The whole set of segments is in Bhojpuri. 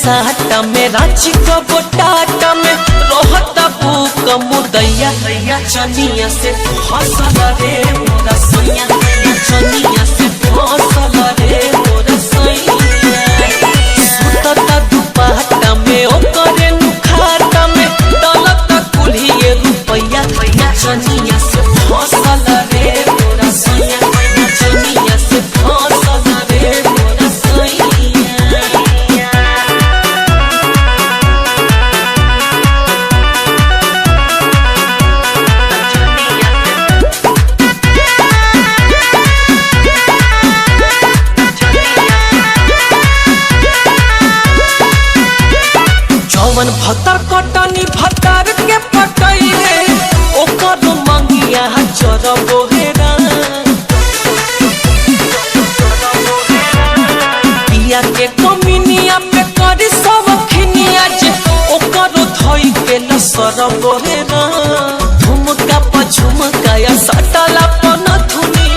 साटा में रांची को बोटाटा में रोहता बुक मुदैया चनिया से फसल रे मोरा सैया चनिया से फसल रे मोरा सैया सुतता दुपहटा में ओकरे नुखाटा में दलता कुल्हिए रुपैया चनिया से फसल रे मोरा सैया चनिया से फसल रे मोरा सैया। जवन भतर कटनी भतर के पटैले ओकर मंगिया चरबो हेरा पिया के कमिनिया पे करी सब खिनिया जे ओकर धई के लसरबो हेरा झुमका पर झुमका या सटला पन धुनी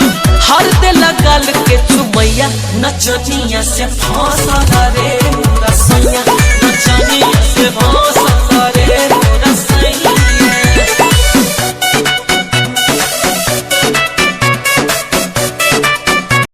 हर दे लगाल के चुमैया नचनिया से फसल रे मोरा सैया